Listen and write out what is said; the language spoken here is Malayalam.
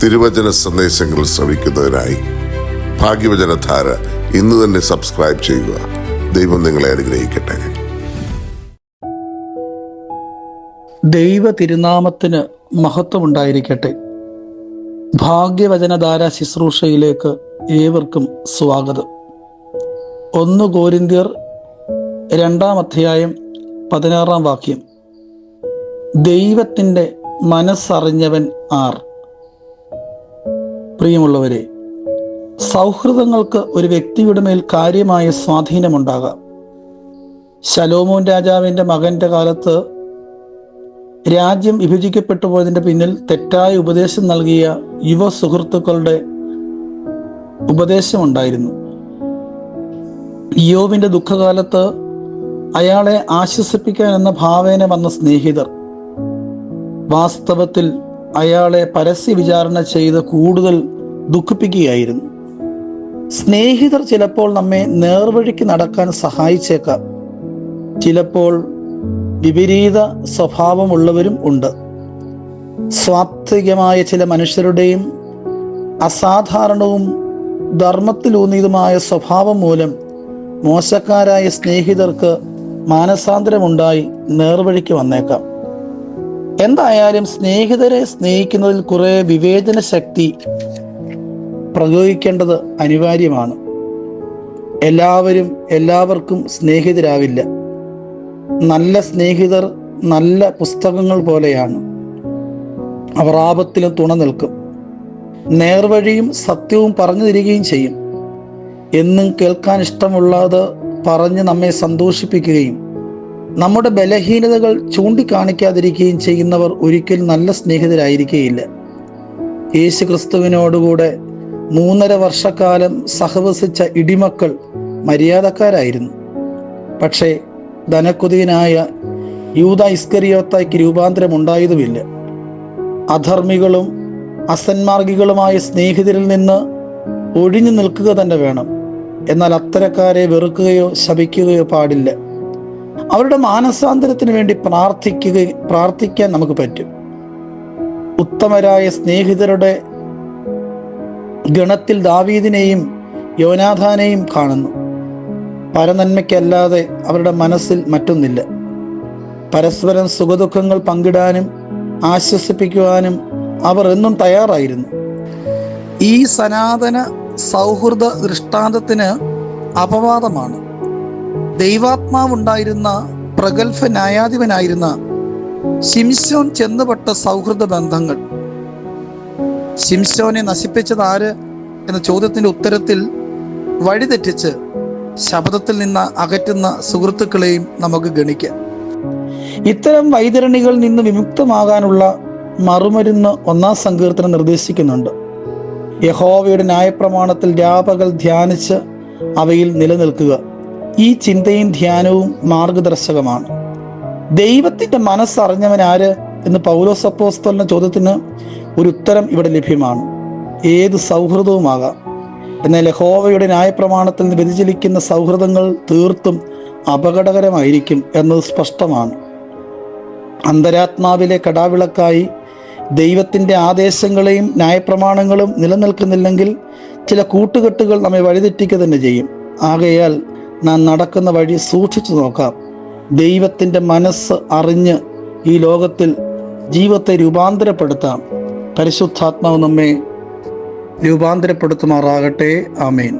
തിരുവചന സന്ദേശങ്ങൾ ശ്രവിക്കുന്നതിനായി ഭാഗ്യവചനധാര ഇന്ന് തന്നെ സബ്സ്ക്രൈബ് ചെയ്യുക. ദൈവം നിങ്ങളെ അനുഗ്രഹിക്കട്ടെ. ദൈവ തിരുനാമത്തിന് മഹത്വമുണ്ടായിരിക്കട്ടെ. ഭാഗ്യവചനധാര ശുശ്രൂഷയിലേക്ക് ഏവർക്കും സ്വാഗതം. 1 കോരിന്ത്യർ 2-ാം അധ്യായം 16-ാം വാക്യം. ദൈവത്തിൻ്റെ മനസ്സറിഞ്ഞവൻ ആർ? പ്രിയമുള്ളവരെ, സൗഹൃദങ്ങൾക്ക് ഒരു വ്യക്തിയുടെ മേൽ കാര്യമായ സ്വാധീനമുണ്ടാകാം. ശലോമോൻ രാജാവിൻ്റെ മകൻ്റെ കാലത്ത് രാജ്യം വിഭജിക്കപ്പെട്ടു പോയതിൻ്റെ പിന്നിൽ തെറ്റായ ഉപദേശം നൽകിയ യുവ സുഹൃത്തുക്കളുടെ ഉപദേശമുണ്ടായിരുന്നു. ഇയ്യോബിൻ്റെ ദുഃഖകാലത്ത് അയാളെ ആശ്വസിപ്പിക്കാൻ എന്ന ഭാവേന വന്ന സ്നേഹിതർ വാസ്തവത്തിൽ അയാളെ പരസ്യ വിചാരണ ചെയ്ത് കൂടുതൽ ദുഃഖിപ്പിക്കുകയായിരുന്നു. സ്നേഹിതർ ചിലപ്പോൾ നമ്മെ നേർവഴിക്ക് നടക്കാൻ സഹായിച്ചേക്കാം. ചിലപ്പോൾ വിപരീത സ്വഭാവമുള്ളവരും ഉണ്ട്. സ്വാത്വികമായ ചില മനുഷ്യരുടെയും അസാധാരണവും ധർമ്മത്തിലൂന്നിയതുമായ സ്വഭാവം മൂലം മോശക്കാരായ സ്നേഹിതർക്ക് മാനസാന്തരമുണ്ടായി നേർവഴിക്ക് വന്നേക്കാം. എന്തായാലും സ്നേഹിതരെ സ്നേഹിക്കുന്നതിൽ കുറെ വിവേചന ശക്തി പ്രയോഗിക്കേണ്ടത് അനിവാര്യമാണ്. എല്ലാവരും എല്ലാവർക്കും സ്നേഹിതരാവില്ല. നല്ല സ്നേഹിതർ നല്ല പുസ്തകങ്ങൾ പോലെയാണ്. അവർ ആപത്തിലും തുണ നിൽക്കും. നേർവഴിയും സത്യവും പറഞ്ഞു തരികയും ചെയ്യും. എന്നും കേൾക്കാൻ ഇഷ്ടമുള്ളത് പറഞ്ഞ് നമ്മെ സന്തോഷിപ്പിക്കുകയും നമ്മുടെ ബലഹീനതകൾ ചൂണ്ടിക്കാണിക്കാതിരിക്കുകയും ചെയ്യുന്നവർ ഒരിക്കലും നല്ല സ്നേഹിതരായിരിക്കുകയില്ല. യേശു ക്രിസ്തുവിനോടുകൂടെ 3.5 വർഷക്കാലം സഹവസിച്ച ഇടിമക്കൾ മര്യാദക്കാരായിരുന്നു. പക്ഷേ ധനക്കുതിയനായ യൂദാ ഇസ്കറിയോത്തായ്ക്ക് രൂപാന്തരമുണ്ടായതുമില്ല. അധർമ്മികളും അസന്മാർഗികളുമായ സ്നേഹിതരിൽ നിന്ന് ഒഴിഞ്ഞു നിൽക്കുക തന്നെ വേണം. എന്നാൽ അത്തരക്കാരെ വെറുക്കുകയോ ശപിക്കുകയോ പാടില്ല. അവരുടെ മാനസാന്തരത്തിന് വേണ്ടി പ്രാർത്ഥിക്കാൻ നമുക്ക് പറ്റും. ഉത്തമരായ സ്നേഹിതരുടെ ഗണത്തിൽ ദാവീദിനെയും യോനാഥാനെയും കാണുന്നു. പരനന്മയ്ക്കല്ലാതെ അവരുടെ മനസ്സിൽ മറ്റൊന്നില്ല. പരസ്പരം സുഖദുഃഖങ്ങൾ പങ്കിടാനും ആശ്വസിപ്പിക്കുവാനും അവർ എന്നും തയ്യാറായിരുന്നു. ഈ സനാതന സൗഹൃദ ദൃഷ്ടാന്തത്തിന് അപവാദമാണ് ദൈവാത്മാവുണ്ടായിരുന്ന പ്രഗത്ഭ ന്യായാധിപനായിരുന്ന ശിംശോൻ ചെന്നുപെട്ട സൗഹൃദ ബന്ധങ്ങൾ. ശിംശോനെ നശിപ്പിച്ചത് ആര് എന്ന ചോദ്യത്തിൻ്റെ ഉത്തരത്തിൽ വഴിതെറ്റിച്ച് ശബ്ദത്തിൽ നിന്ന് അകറ്റുന്ന സുഹൃത്തുക്കളെയും നമുക്ക് ഗണിക്കാം. ഇത്തരം വൈതരണികളിൽ നിന്ന് വിമുക്തമാകാനുള്ള മറുമരുന്ന് 1-ാം സങ്കീർത്തനം നിർദ്ദേശിക്കുന്നുണ്ട്. യഹോവയുടെ ന്യായപ്രമാണത്തിൽ രാപകൽ ധ്യാനിച്ച് അവയിൽ നിലനിൽക്കുക. ഈ ചിന്തയും ധ്യാനവും മാർഗദർശകമാണ്. ദൈവത്തിൻ്റെ മനസ്സറിഞ്ഞവൻ ആര് എന്ന് പൗലോസ് അപ്പോസ്തലന്റെ ചോദ്യത്തിന് ഒരു ഉത്തരം ഇവിടെ ലഭ്യമാണ്. ഏത് സൗഹൃദവുമാകാം. എന്നാൽ യഹോവയുടെ ന്യായപ്രമാണത്തിൽ നിന്ന് വ്യതിചലിക്കുന്ന സൗഹൃദങ്ങൾ തീർത്തും അപകടകരമായിരിക്കും എന്നത് സ്പഷ്ടമാണ്. അന്തരാത്മാവിലെ കടാവിളക്കായി ദൈവത്തിൻ്റെ ആദേശങ്ങളെയും ന്യായപ്രമാണങ്ങളും നിലനിൽക്കുന്നില്ലെങ്കിൽ ചില കൂട്ടുകെട്ടുകൾ നമ്മെ വഴിതെറ്റിക്കുക തന്നെ ചെയ്യും. ആകയാൽ നാം നടക്കുന്ന വഴി സൂക്ഷിച്ചു നോക്കാം. ദൈവത്തിൻ്റെ മനസ്സ് അറിഞ്ഞ് ഈ ലോകത്തിൽ ജീവിതത്തെ രൂപാന്തരപ്പെടുത്താം. പരിശുദ്ധാത്മാവ് നമ്മെ രൂപാന്തരപ്പെടുത്തുമാറാകട്ടെ. ആമേൻ.